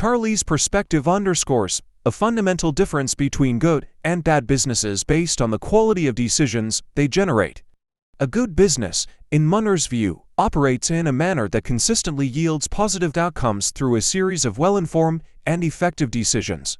Charlie's perspective underscores a fundamental difference between good and bad businesses based on the quality of decisions they generate. A good business, in Munger's view, operates in a manner that consistently yields positive outcomes through a series of well-informed and effective decisions.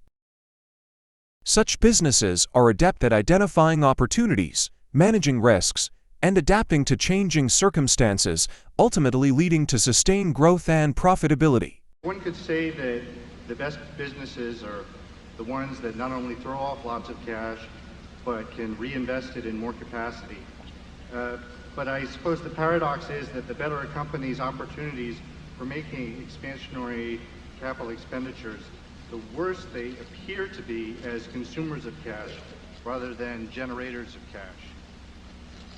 Such businesses are adept at identifying opportunities, managing risks, and adapting to changing circumstances, ultimately leading to sustained growth and profitability. One could say that the best businesses are the ones that not only throw off lots of cash, but can reinvest it in more capacity. But I suppose the paradox is that the better a company's opportunities for making expansionary capital expenditures, the worse they appear to be as consumers of cash rather than generators of cash.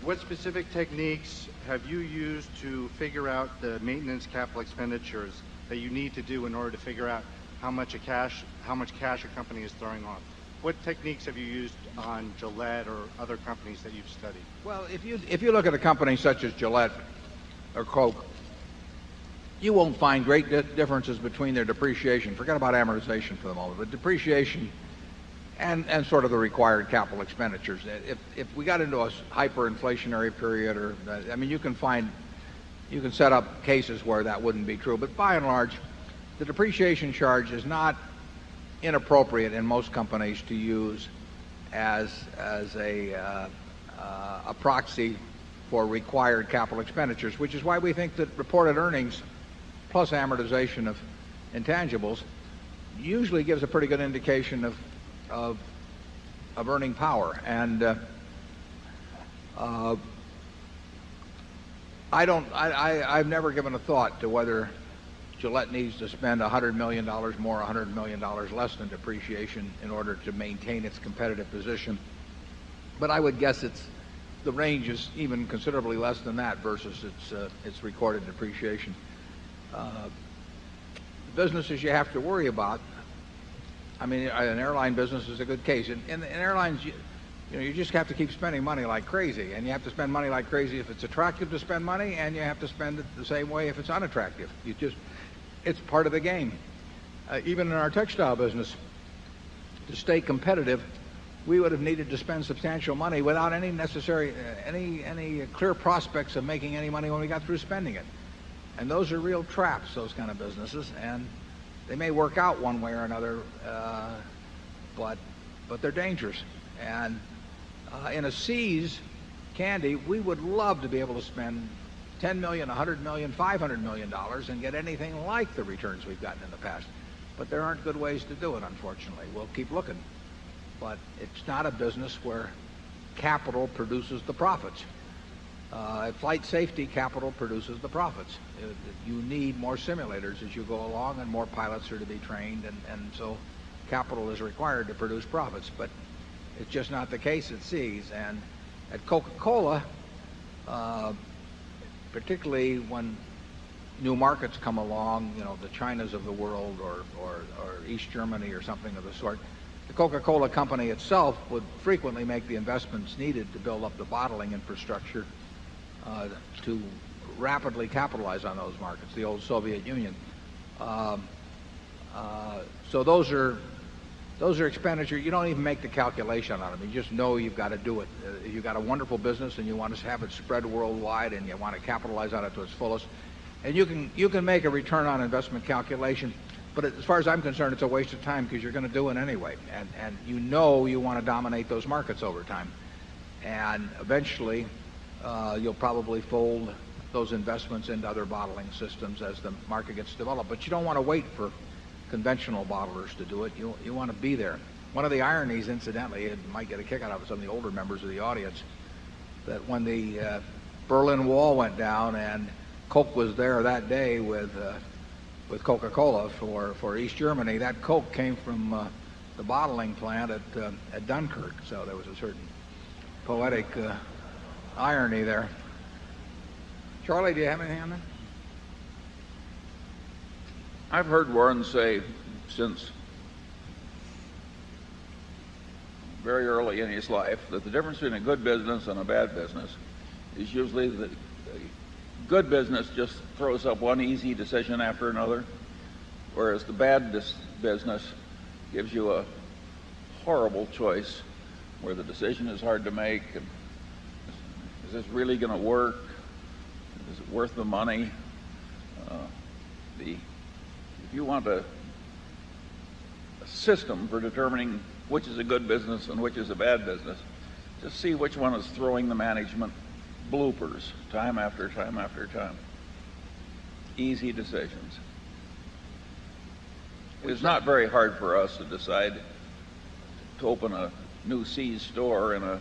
What specific techniques have you used to figure out the maintenance capital expenditures that you need to do in order to figure out how much cash a company is throwing off? What techniques have you used on Gillette or other companies that you've studied? Well, if you look at a company such as Gillette or Coke, you won't find great differences between their depreciation. Forget about amortization for the moment, but depreciation and sort of the required capital expenditures. If we got into a hyperinflationary period, or I mean, you can set up cases where that wouldn't be true, but by and large, the depreciation charge is not inappropriate in most companies to use as a proxy for required capital expenditures, which is why we think that reported earnings plus amortization of intangibles usually gives a pretty good indication of earning power. And I've never given a thought to whether Gillette needs to spend $100 million more, $100 million less than depreciation in order to maintain its competitive position. But I would guess the range is even considerably less than that versus its recorded depreciation. The businesses you have to worry about, I mean, an airline business is a good case. In airlines, you just have to keep spending money like crazy, and you have to spend money like crazy if it's attractive to spend money, and you have to spend it the same way if it's unattractive. It's part of the game. Even in our textile business, to stay competitive, we would have needed to spend substantial money without any clear prospects of making any money when we got through spending it. And those are real traps, those kind of businesses, and they may work out one way or another, but they're dangerous. And in a See's candy, we would love to be able to spend $10 million, $100 million, $500 million and get anything like the returns we've gotten in the past. But there aren't good ways to do it, unfortunately. We'll keep looking. But it's not a business where capital produces the profits. Flight safety capital produces the profits. You need more simulators as you go along, and more pilots are to be trained, and so capital is required to produce profits. But it's just not the case at See's. And at Coca-Cola, particularly when new markets come along, the Chinas of the world, or East Germany or something of the sort, the Coca-Cola company itself would frequently make the investments needed to build up the bottling infrastructure to rapidly capitalize on those markets, the old Soviet Union. So those are expenditures. You don't even make the calculation on them. You just know you've got to do it. You've got a wonderful business and you want to have it spread worldwide, and you want to capitalize on it to its fullest. And you can make a return on investment calculation, but as far as I'm concerned, it's a waste of time, because you're going to do it anyway. And you want to dominate those markets over time. And eventually, you'll probably fold those investments into other bottling systems as the market gets developed. But you don't want to wait for conventional bottlers to do it. You want to be there. One of the ironies, incidentally, it might get a kick out of some of the older members of the audience, that when the Berlin Wall went down and Coke was there that day with Coca-Cola for East Germany, that Coke came from the bottling plant at Dunkirk. So there was a certain poetic irony there. Charlie, do you have anything on that? I've heard Warren say since very early in his life that the difference between a good business and a bad business is usually that a good business just throws up one easy decision after another, whereas the bad business gives you a horrible choice where the decision is hard to make. And is this really going to work? Is it worth the money? If you want a system for determining which is a good business and which is a bad business, just see which one is throwing the management bloopers time after time after time. Easy decisions. It's not very hard for us to decide to open a new Sears store in a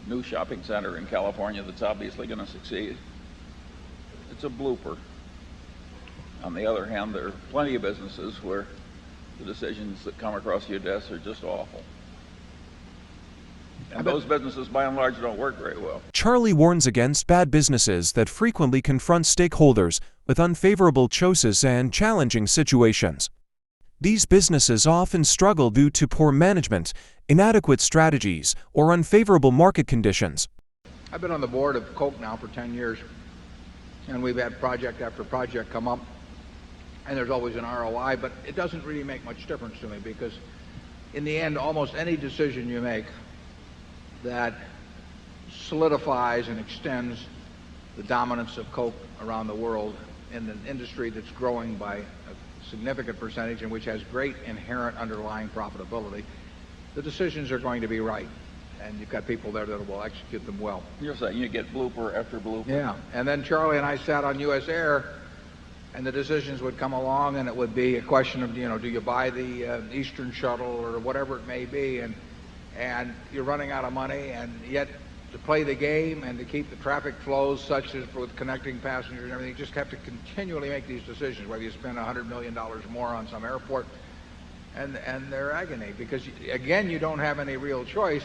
new shopping center in California that's obviously going to succeed. It's a blooper. On the other hand, there are plenty of businesses where the decisions that come across your desk are just awful. And those businesses, by and large, don't work very well. Charlie warns against bad businesses that frequently confront stakeholders with unfavorable choices and challenging situations. These businesses often struggle due to poor management, inadequate strategies, or unfavorable market conditions. I've been on the board of Coke now for 10 years, and we've had project after project come up, and there's always an ROI, but it doesn't really make much difference to me because in the end, almost any decision you make that solidifies and extends the dominance of Coke around the world in an industry that's growing by a significant percentage and which has great inherent underlying profitability, the decisions are going to be right. And you've got people there that will execute them well. You're saying you get blooper after blooper. Yeah. And then Charlie and I sat on US Air, and the decisions would come along, and it would be a question of, do you buy the Eastern Shuttle or whatever it may be, and you're running out of money, and yet to play the game and to keep the traffic flows such as with connecting passengers and everything, you just have to continually make these decisions, whether you spend $100 million more on some airport, and they're agony, because again, you don't have any real choice,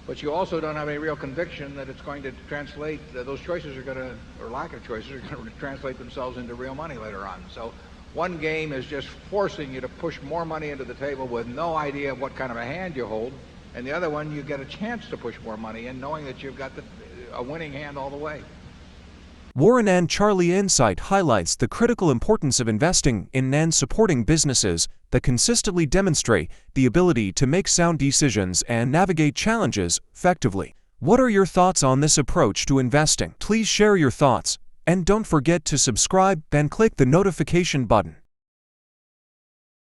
but you also don't have any real conviction that it's going to translate, those choices are going to, or lack of choices, are going to translate themselves into real money later on. So one game is just forcing you to push more money into the table with no idea of what kind of a hand you hold, and the other one, you get a chance to push more money in, knowing that you've got a winning hand all the way. Warren and Charlie Insight highlights the critical importance of investing in and supporting businesses that consistently demonstrate the ability to make sound decisions and navigate challenges effectively. What are your thoughts on this approach to investing? Please share your thoughts, and don't forget to subscribe and click the notification button.